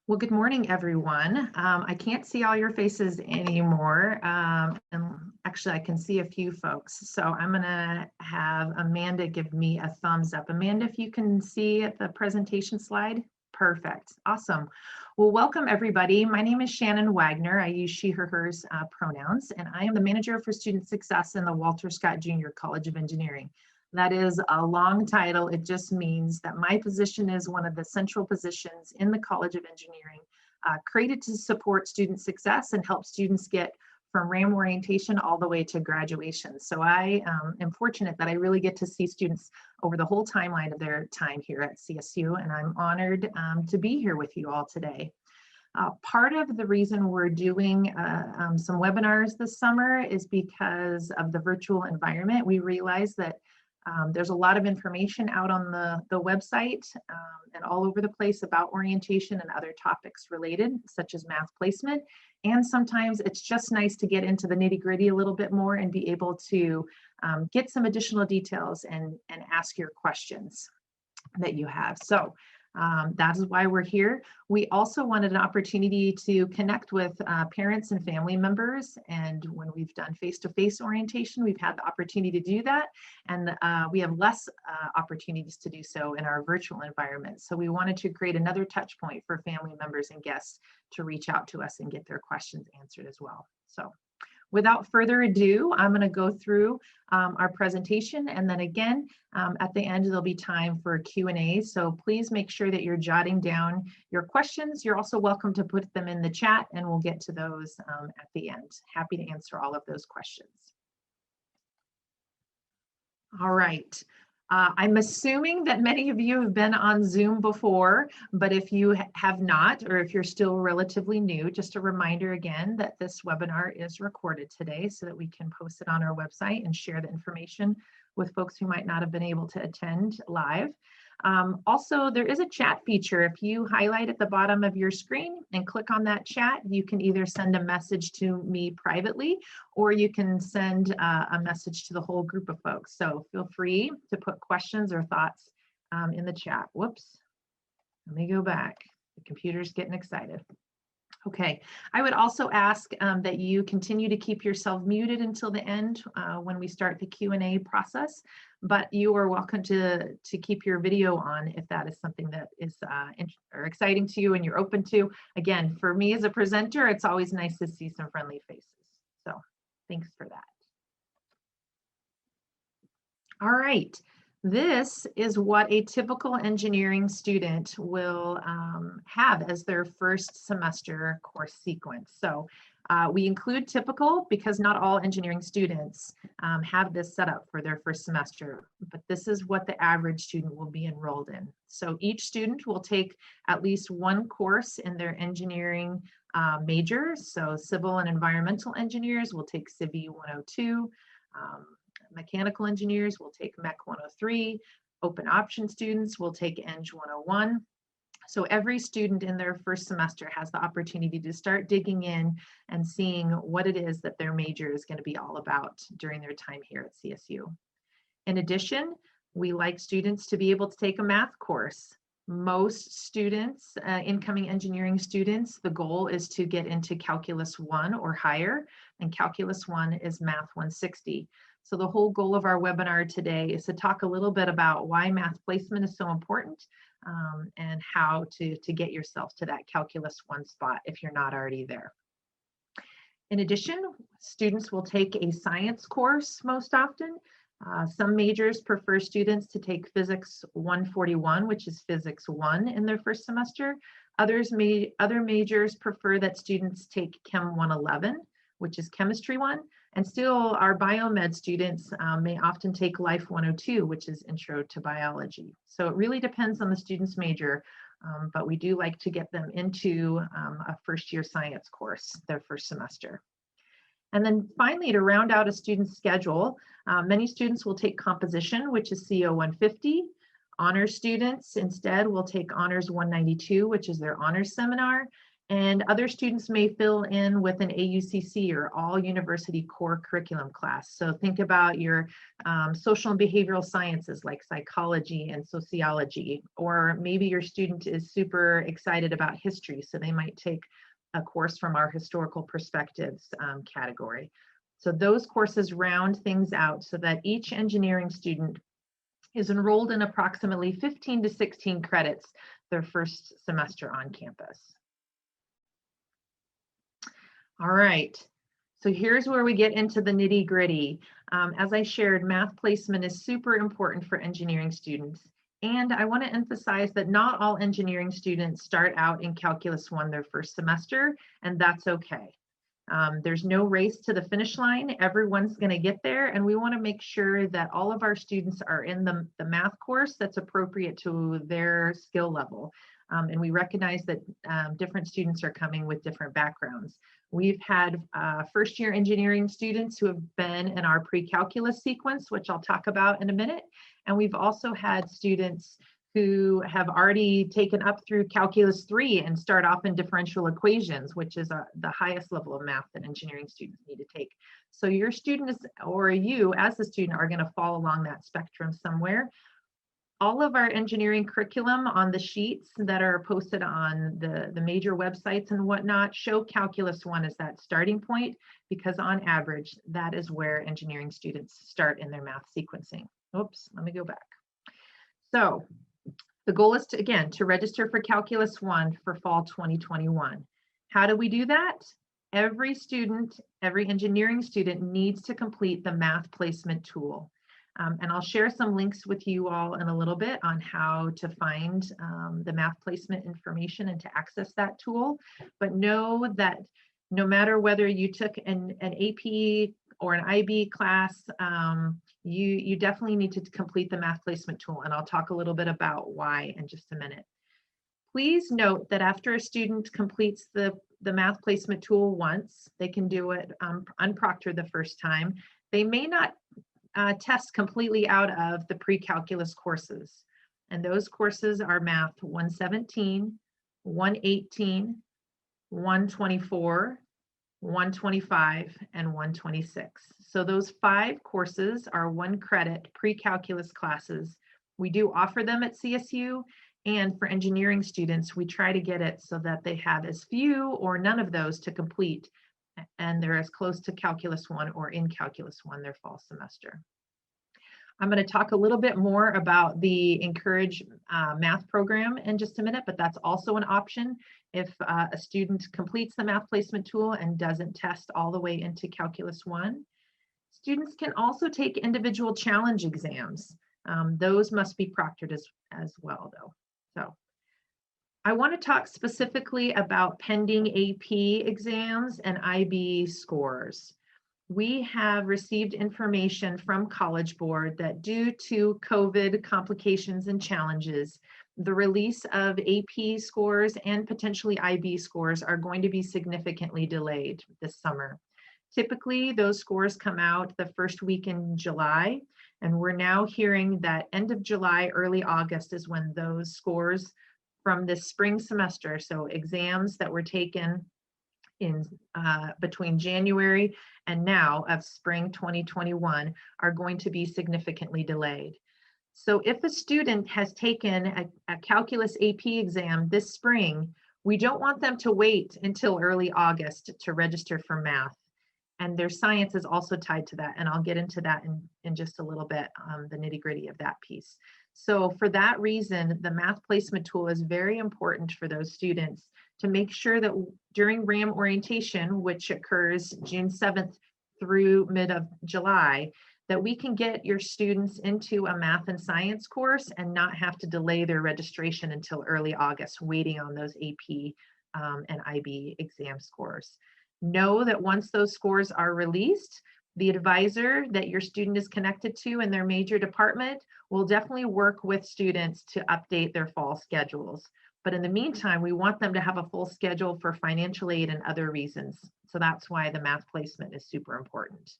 Well, good morning, everyone. I can't see all your faces anymore. And actually, I can see a few folks. So I'm going to have Amanda give me a thumbs up. Amanda, if you can see the presentation slide. Perfect. Awesome. Well, welcome, everybody. My name is Shannon Wagner. I use she, her, hers pronouns, and I am the manager for student success in the Walter Scott Jr. College of Engineering. That is a long title. It just means that my position is one of the central positions in the College of Engineering, created to support student success and help students get from RAM orientation all the way to graduation. So I am fortunate that I really get to see students over the whole timeline of their time here at CSU, and I'm honored to be here with you all today. Part of the reason we're doing some webinars this summer is because of the virtual environment. We realize that there's a lot of information out on the website and all over the place about orientation and other topics related, such as math placement. And sometimes it's just nice to get into the nitty-gritty a little bit more and be able to get some additional details and ask your questions that you have. So that is why we're here. We also wanted an opportunity to connect with parents and family members. And when we've done face-to-face orientation, we've had the opportunity to do that. And we have less opportunities to do so in our virtual environment. So we wanted to create another touch point for family members and guests to reach out to us and get their questions answered as well. So without further ado, I'm going to go through our presentation, and then again, at the end, there'll be time for Q&A. So please make sure that you're jotting down your questions. You're also welcome to put them in the chat, and we'll get to those at the end. Happy to answer all of those questions. All right. I'm assuming that many of you have been on Zoom before, but if you have not, or if you're still relatively new, just a reminder again that this webinar is recorded today so that we can post it on our website and share the information with folks who might not have been able to attend live. Also, there is a chat feature. If you highlight at the bottom of your screen and click on that chat, you can either send a message to me privately, or you can send a message to the whole group of folks. So feel free to put questions or thoughts in the chat. Whoops, let me go back. The computer's getting excited. Okay, I would also ask that you continue to keep yourself muted until the end when we start the Q&A process, but you are welcome to keep your video on if that is something that is exciting to you and you're open to. Again, for me as a presenter, it's always nice to see some friendly faces. So thanks for that. All right. This is what a typical engineering student will have as their first semester course sequence. So we include typical because not all engineering students have this set up for their first semester, but this is what the average student will be enrolled in. So each student will take at least one course in their engineering major. So civil and environmental engineers will take CIV 102. Mechanical engineers will take Mech 103, open option students will take Eng 101. So every student in their first semester has the opportunity to start digging in and seeing what it is that their major is going to be all about during their time here at CSU. In addition, we like students to be able to take a math course. Most students, incoming engineering students, the goal is to get into Calculus 1 or higher, and Calculus 1 is Math 160. So the whole goal of our webinar today is to talk a little bit about why math placement is so important and how to get yourself to that Calculus 1 spot if you're not already there. In addition, students will take a science course most often. Some majors prefer students to take Physics 141, which is Physics 1 in their first semester. Other majors prefer that students take Chem 111, which is Chemistry 1. And still, our biomed students may often take Life 102, which is Intro to Biology. So it really depends on the student's major, but we do like to get them into a first-year science course their first semester. And then finally, to round out a student's schedule, many students will take composition, which is CO 150. Honors students instead will take Honors 192, which is their honors seminar. And other students may fill in with an AUCC or all university core curriculum class. So think about your social and behavioral sciences like psychology and sociology, or maybe your student is super excited about history, so they might take a course from our historical perspectives category. So those courses round things out so that each engineering student is enrolled in approximately 15 to 16 credits their first semester on campus. All right, so here's where we get into the nitty gritty. As I shared, math placement is super important for engineering students. And I want to emphasize that not all engineering students start out in Calculus 1 their first semester, and that's okay. There's no race to the finish line. Everyone's going to get there, and we want to make sure that all of our students are in the math course that's appropriate to their skill level. And we recognize that different students are coming with different backgrounds. We've had first-year engineering students who have been in our pre-calculus sequence, which I'll talk about in a minute. And we've also had students who have already taken up through Calculus 3 and start off in differential equations, which is the highest level of math that engineering students need to take. So your student is, or you as a student, are going to fall along that spectrum somewhere. All of our engineering curriculum on the sheets that are posted on the major websites and whatnot show Calculus 1 as that starting point, because on average, that is where engineering students start in their math sequencing. Oops, let me go back. So the goal is to, again, to register for Calculus 1 for fall 2021. How do we do that? Every student, every engineering student needs to complete the math placement tool. And I'll share some links with you all in a little bit on how to find the math placement information and to access that tool. But know that no matter whether you took an AP or an IB class, you definitely need to complete the math placement tool. And I'll talk a little bit about why in just a minute. Please note that after a student completes the math placement tool once, they can do it unproctored the first time. They may not test completely out of the pre-calculus courses. And those courses are Math 117, 118, 124, 125, and 126. So those 5 courses are 1 credit pre-calculus classes. We do offer them at CSU, and for engineering students, we try to get it so that they have as few or none of those to complete, and they're as close to Calculus 1 or in Calculus 1 their fall semester. I'm going to talk a little bit more about the Encourage math program in just a minute, but that's also an option if a student completes the math placement tool and doesn't test all the way into Calculus 1. Students can also take individual challenge exams. Those must be proctored as well, though. So I want to talk specifically about pending AP exams and IB scores. We have received information from College Board that due to COVID complications and challenges, the release of AP scores and potentially IB scores are going to be significantly delayed this summer. Typically, those scores come out the first week in July, and we're now hearing that end of July, early August is when those scores from this spring semester, so exams that were taken in between January and now of spring 2021 are going to be significantly delayed. So if a student has taken a calculus AP exam this spring, we don't want them to wait until early August to register for math. And their science is also tied to that. And I'll get into that in just a little bit, the nitty gritty of that piece. So for that reason, the math placement tool is very important for those students to make sure that during RAM orientation, which occurs June 7th through mid of July, that we can get your students into a math and science course and not have to delay their registration until early August, waiting on those AP and IB exam scores. Know that once those scores are released, the advisor that your student is connected to in their major department will definitely work with students to update their fall schedules. But in the meantime, we want them to have a full schedule for financial aid and other reasons. So that's why the math placement is super important.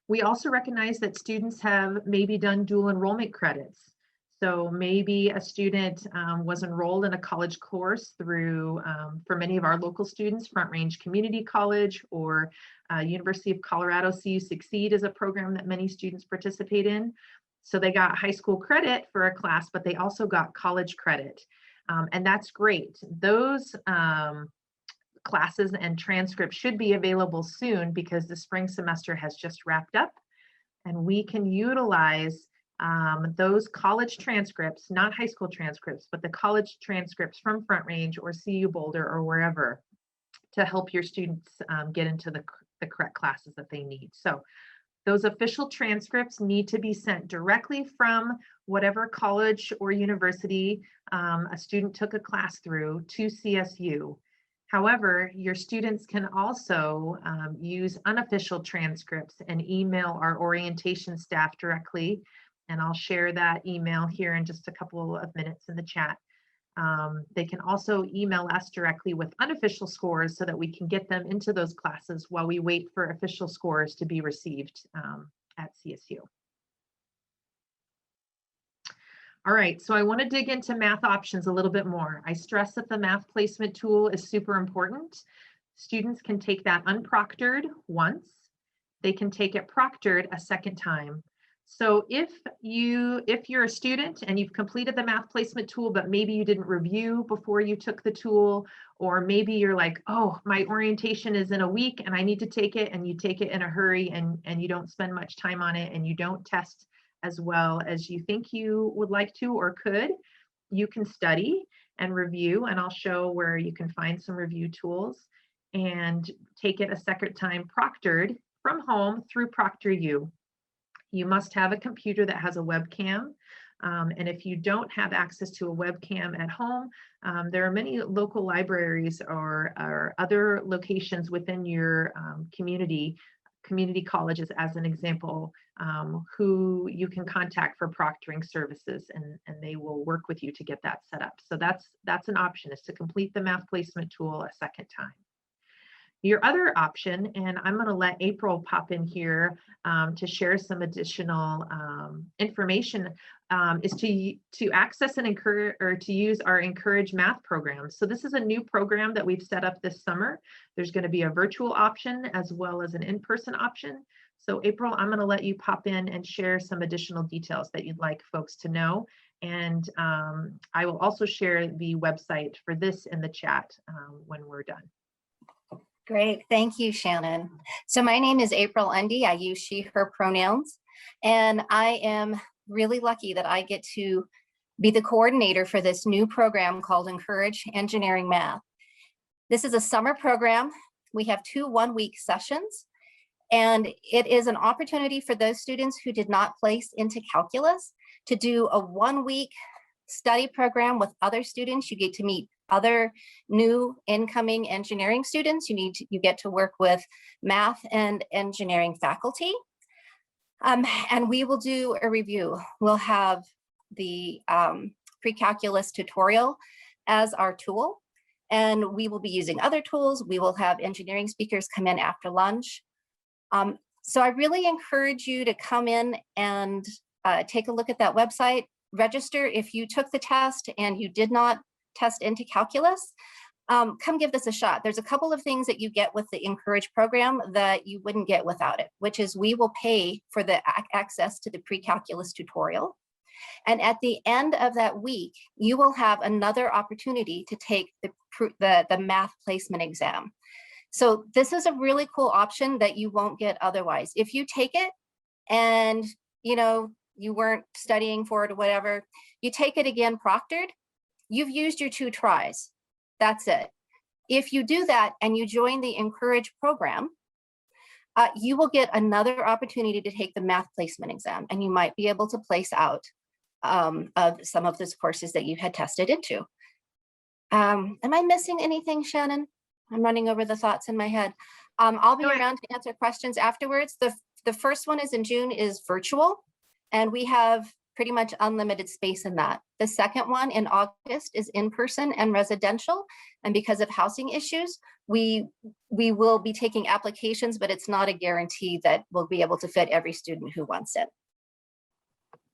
We also recognize that students have maybe done dual enrollment credits. So maybe a student was enrolled in a college course through, for many of our local students, Front Range Community College or University of Colorado CU Succeed is a program that many students participate in. So they got high school credit for a class, but they also got college credit. And that's great. Those classes and transcripts should be available soon because the spring semester has just wrapped up, and we can utilize those college transcripts, not high school transcripts, but the college transcripts from Front Range or CU Boulder or wherever to help your students get into the correct classes that they need. So those official transcripts need to be sent directly from whatever college or university a student took a class through to CSU. However, your students can also use unofficial transcripts and email our orientation staff directly. And I'll share that email here in just a couple of minutes in the chat. They can also email us directly with unofficial scores so that we can get them into those classes while we wait for official scores to be received at CSU. All right, so I want to dig into math options a little bit more. I stress that the math placement tool is super important. Students can take that unproctored once. They can take it proctored a second time. So if you're a student and you've completed the math placement tool, but maybe you didn't review before you took the tool, or maybe you're like, oh, my orientation is in a week and I need to take it, and you take it in a hurry and you don't spend much time on it and you don't test as well as you think you would like to or could, you can study and review, and I'll show where you can find some review tools and take it a second time proctored from home through ProctorU. You must have a computer that has a webcam. And if you don't have access to a webcam at home, there are many local libraries or other locations within your community colleges, as an example, who you can contact for proctoring services, and they will work with you to get that set up. So that's an option, is to complete the math placement tool a second time. Your other option, and I'm going to let April pop in here to share some additional information, is to access and encourage, or to use our Encourage Math program. So this is a new program that we've set up this summer. There's going to be a virtual option as well as an in-person option. So April, I'm going to let you pop in and share some additional details that you'd like folks to know. And I will also share the website for this in the chat when we're done. Great, thank you, Shannon. So my name is April Undy. I use she, her pronouns, and I am really lucky that I get to be the coordinator for this new program called Encourage Engineering Math. This is a summer program. We have 2 one-week sessions, and it is an opportunity for those students who did not place into calculus to do a 1-week study program with other students. You get to meet other new incoming engineering students. You get to work with math and engineering faculty. And we will do a review. We'll have the pre-calculus tutorial as our tool, and we will be using other tools. We will have engineering speakers come in after lunch. So I really encourage you to come in and take a look at that website. Register if you took the test and you did not test into calculus. Come give this a shot. There's a couple of things that you get with the Encourage program that you wouldn't get without it, which is we will pay for the access to the pre-calculus tutorial. And at the end of that week, you will have another opportunity to take the math placement exam. So this is a really cool option that you won't get otherwise. If you take it and you weren't studying for it or whatever, you take it again proctored, you've used your 2 tries. That's it. If you do that and you join the Encourage program, you will get another opportunity to take the math placement exam, and you might be able to place out of some of those courses that you had tested into. Am I missing anything, Shannon? I'm running over the thoughts in my head. I'll be around to answer questions afterwards. The first one is in June, is virtual, and we have pretty much unlimited space in that. The second one in August is in-person and residential, and because of housing issues, we will be taking applications, but it's not a guarantee that we'll be able to fit every student who wants it.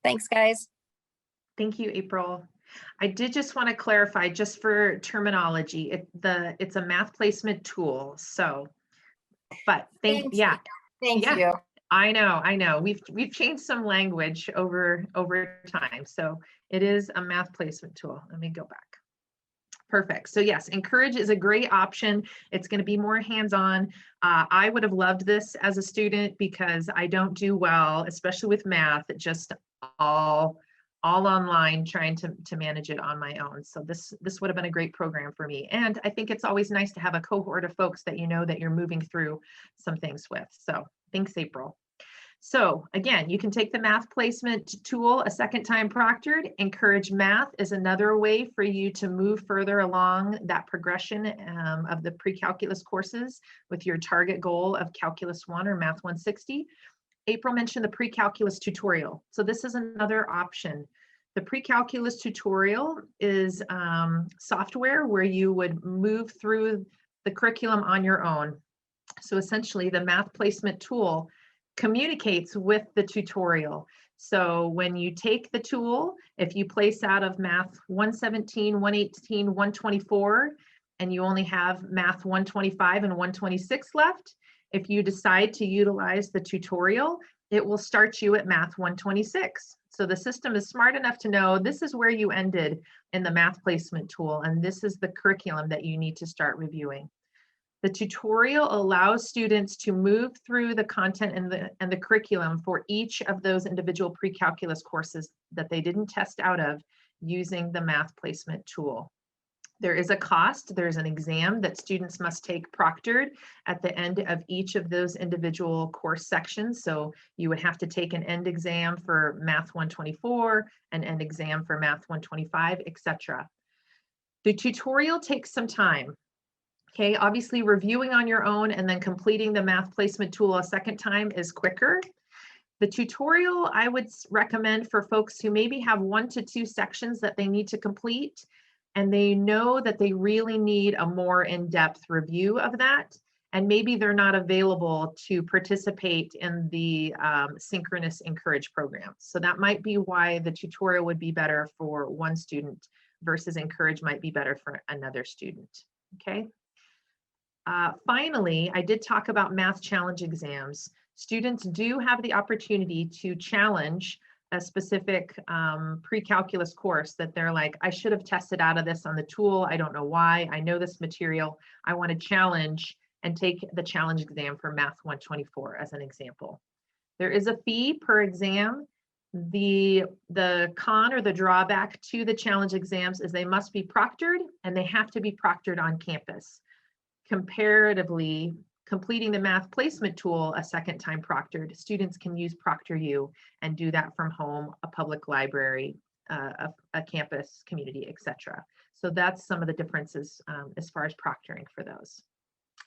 Thanks, guys. Thank you, April. I did just want to clarify, just for terminology, it's a math placement tool. So, but Thank you. yeah, Thank yeah. you. I know. We've changed some language over time. So it is a math placement tool. Let me go back. Perfect. So yes, Encourage is a great option. It's going to be more hands-on. I would have loved this as a student because I don't do well, especially with math, just all online, trying to manage it on my own. So this would have been a great program for me. And I think it's always nice to have a cohort of folks that you know that you're moving through some things with. So thanks, April. So again, you can take the math placement tool a second time proctored. Encourage Math is another way for you to move further along that progression of the pre-calculus courses with your target goal of Calculus 1 or Math 160. April mentioned the pre-calculus tutorial. So this is another option. The pre-calculus tutorial is software where you would move through the curriculum on your own. So essentially the math placement tool communicates with the tutorial. So when you take the tool, if you place out of Math 117, 118, 124, and you only have Math 125 and 126 left, if you decide to utilize the tutorial, it will start you at Math 126. So the system is smart enough to know this is where you ended in the math placement tool, and this is the curriculum that you need to start reviewing. The tutorial allows students to move through the content and the curriculum for each of those individual pre-calculus courses that they didn't test out of using the math placement tool. There is a cost. There's an exam that students must take proctored at the end of each of those individual course sections. So you would have to take an end exam for Math 124, an end exam for Math 125, etc. The tutorial takes some time. Okay, obviously reviewing on your own and then completing the math placement tool a second time is quicker. The tutorial I would recommend for folks who maybe have 1 to 2 sections that they need to complete, and they know that they really need a more in-depth review of that, and maybe they're not available to participate in the synchronous Encourage program. So that might be why the tutorial would be better for one student versus Encourage might be better for another student, okay? Finally, I did talk about math challenge exams. Students do have the opportunity to challenge a specific pre-calculus course that they're like, I should have tested out of this on the tool. I don't know why. I know this material. I want to challenge and take the challenge exam for Math 124 as an example. There is a fee per exam. The con or the drawback to the challenge exams is they must be proctored and they have to be proctored on campus. Comparatively, completing the math placement tool a second time proctored, students can use ProctorU and do that from home, a public library, a campus, community, etc. So that's some of the differences as far as proctoring for those.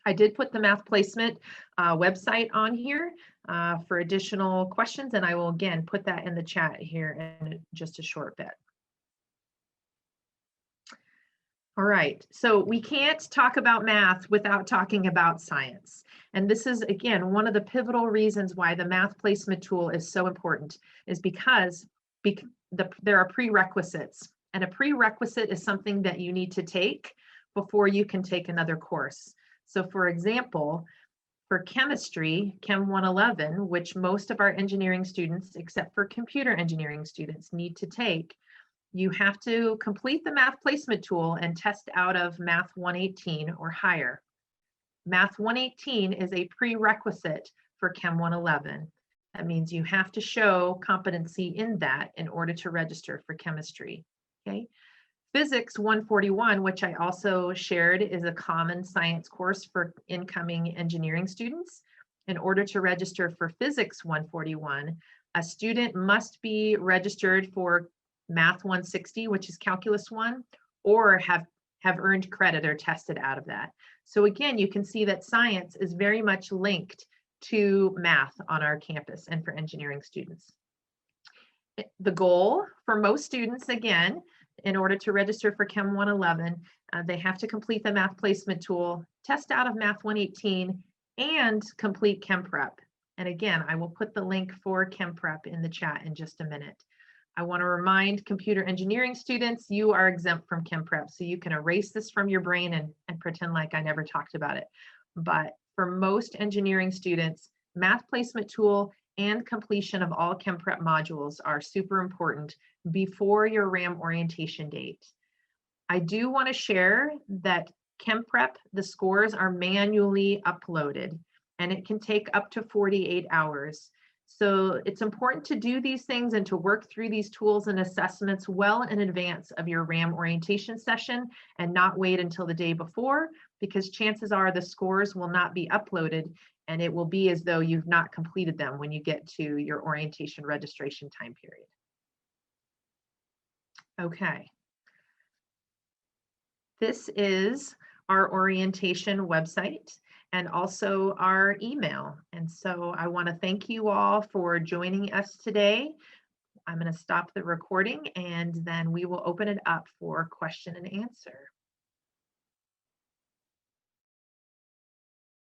I did put the math placement website on here for additional questions, and I will again put that in the chat here in just a short bit. All right, so we can't talk about math without talking about science. And this is, again, one of the pivotal reasons why the math placement tool is so important, is because there are prerequisites. And a prerequisite is something that you need to take before you can take another course. So for example, for chemistry, Chem 111, which most of our engineering students, except for computer engineering students, need to take, you have to complete the math placement tool and test out of Math 118 or higher. Math 118 is a prerequisite for Chem 111. That means you have to show competency in that in order to register for chemistry, okay? Physics 141, which I also shared, is a common science course for incoming engineering students. In order to register for Physics 141, a student must be registered for Math 160, which is Calculus 1, or have earned credit or tested out of that. So again, you can see that science is very much linked to math on our campus and for engineering students. The goal for most students, again, in order to register for Chem 111, they have to complete the math placement tool, test out of Math 118, and complete Chem Prep. And again, I will put the link for Chem Prep in the chat in just a minute. I want to remind computer engineering students, you are exempt from Chem Prep, so you can erase this from your brain and pretend like I never talked about it. But for most engineering students, math placement tool and completion of all Chem Prep modules are super important before your RAM orientation date. I do want to share that Chem Prep, the scores are manually uploaded, and it can take up to 48 hours. So it's important to do these things and to work through these tools and assessments well in advance of your RAM orientation session and not wait until the day before, because chances are the scores will not be uploaded and it will be as though you've not completed them when you get to your orientation registration time period. Okay. This is our orientation website and also our email. And so I want to thank you all for joining us today. I'm going to stop the recording and then we will open it up for question and answer.